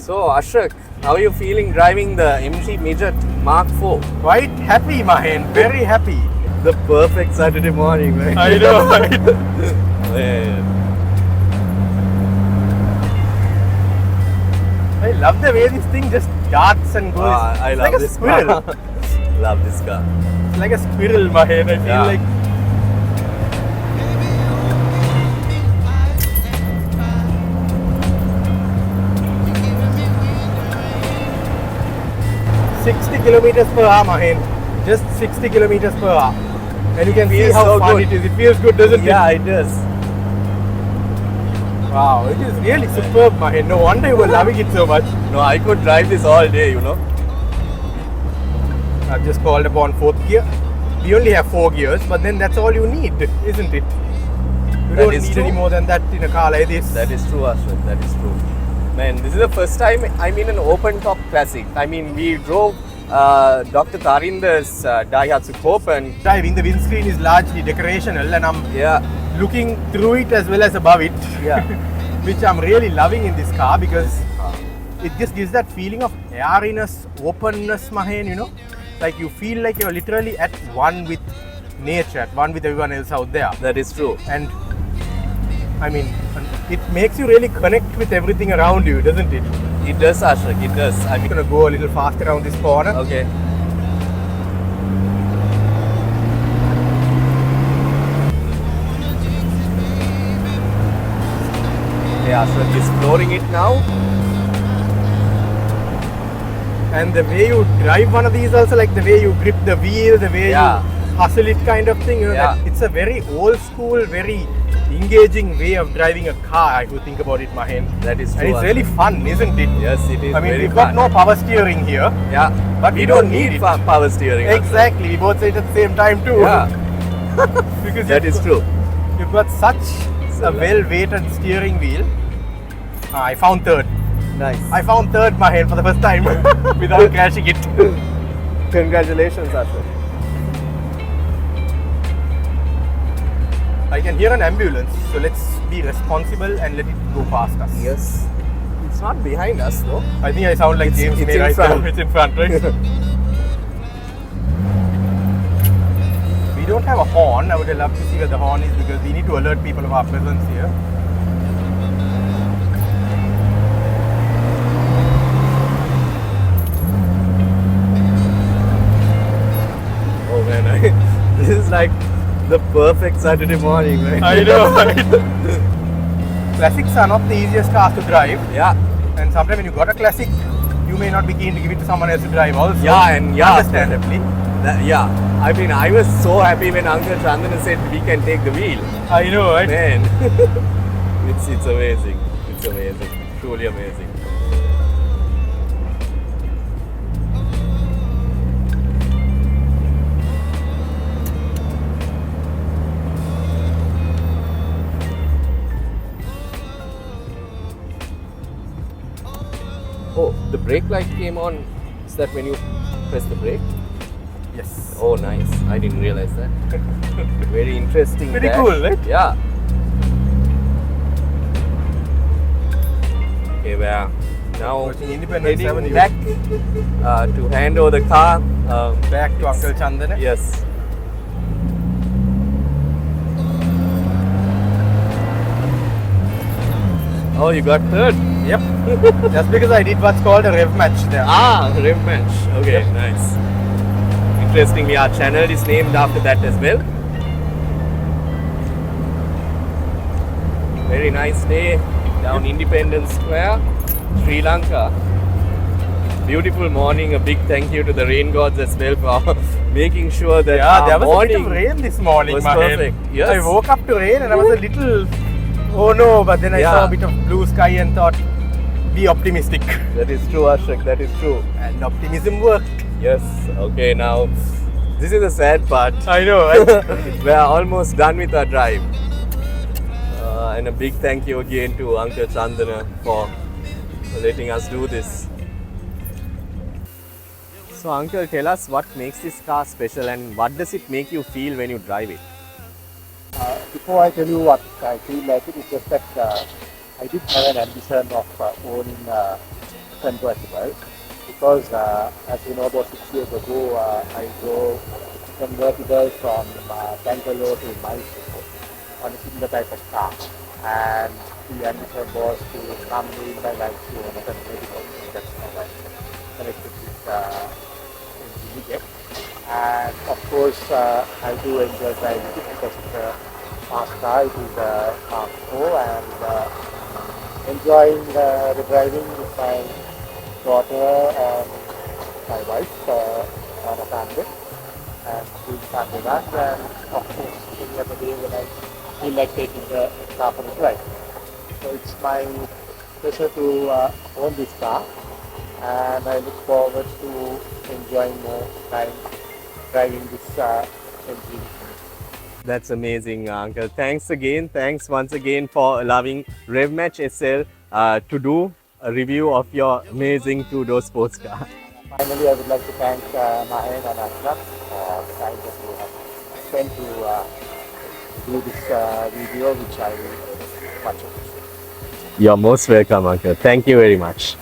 So Ashraaq, how are you feeling driving the MG Midget Mk.IV? Quite happy, Mahen. Very happy. The perfect Saturday morning, man. I know, right? Man. I love the way this thing just darts and goes. I it's love like a this squirrel. car. Love this car. It's like a squirrel, Mahen. I feel Yeah. like. ...60 km per hour, Mahen. Just 60 km per hour. And you can see Feels how so fun good. it is. It feels good, doesn't Yeah, it? it does. Wow, it is really superb, Mahen. No wonder you were loving it so much. No, I could drive this all day, you know. I've just called upon 4th gear. We only have 4 gears, but then that's all you need, isn't it? You don't is need true. any more than that in a car like this. That is true, Ashraaq. That is true. Man, this is the first time I'm in an open top classic. I mean, we drove Dr. Tarinder's Daihatsu Cope and Driving, the windscreen is largely decorational and I'm yeah, looking through it as well as above it. Yeah. Which I'm really loving in this car because it just gives that feeling of airiness, openness, Mahen, you know. Like you feel like you're literally at one with nature, at one with everyone else out there. that is true. And I mean, it makes you really connect with everything around you, doesn't it? It does, Ashraaq. It does. I'm gonna go a little faster around this corner. Okay. Yeah, so it's exploring it now. And the way you drive one of these also, like the way you grip the wheel, the way Yeah. you hustle it kind of thing, you know, Yeah. that it's a very old school, very engaging way of driving a car, if you think about it, Mahen. That is true. And it's really fun, isn't it? Yes, it is. I mean, very we've got fun. no power steering here. Yeah, but we don't need power steering. Ashraaq. Exactly, we both say it at the same time too. Yeah, Because that is true. You've got such a well-weighted steering wheel. I found third. Nice. I found third, Mahen, for the first time without crashing it. Congratulations, Ashraaq. I can hear an ambulance, so let's be responsible and let it go past us. Yes. It's not behind us, though. I think I sound like James it's May in right front. now. It's in front, right? We don't have a horn. I would love to see where the horn is because we need to alert people of our presence here. Oh man, this is like the perfect Saturday morning, right? I know, right? Classics are not the easiest cars to drive, Yeah, and sometimes when you got a classic, you may not be keen to give it to someone else to drive also. yeah, and yeah. Understandably. Yeah, I mean, I was so happy when Uncle Chandana said we can take the wheel. I know, right? Man, it's amazing. It's amazing. Truly amazing. Oh, the brake light came on. Is that when you press the brake? Yes. Oh, nice. I didn't realize that. Very interesting. Pretty dash. cool, right? Yeah. Okay, we are now Approaching Independence heading Avenue. back to hand over the car. Back to Uncle Chandana. Yes. Oh, you got third. Yep. Just because I did what's called a rev match there. Ah, rev match. Okay, Yep. nice. Interestingly, our channel is named after that as well. Very nice day down Independence Square, Sri Lanka. Beautiful morning. A big thank you to the rain gods as well for making sure that Yeah, our there was morning a bit of rain this morning, was Mahen. perfect. Yes. I woke up to rain and I was a little, oh no, but then I saw a bit of blue sky and thought, be optimistic. That is true, Ashraaq. That is true. And optimism worked. Yes. Okay, now this is the sad part. I know, right? We are almost done with our drive. And a big thank you again to Uncle Chandana for letting us do this. So Uncle, tell us what makes this car special and what does it make you feel when you drive it? Before I tell you what I feel like, it's just that I did have an ambition of owning a convertible because, as you know, about 6 years ago, I drove convertible from Bangalore to Mysore on a similar type of car, and the ambition was to someday in my life to own a convertible. So that's how I connected with MG Midget. And of course, I do enjoy driving it because it's a fast car. It is a Mark 4, and enjoying the driving with my daughter and my wife on a Sunday, and doing Sunday runs, and of course any other day when I feel like taking the car for a drive. So it's my pleasure to own this car, and I look forward to enjoying more time driving this MG. That's amazing, Uncle. Thanks again. Thanks once again for allowing RevMatch SL to do a review of your amazing two-door sports car. Finally, I would like to thank Mahen and Ashraaq for the time that you have spent to do this video, which I much appreciate. You're most welcome, Uncle. Thank you very much.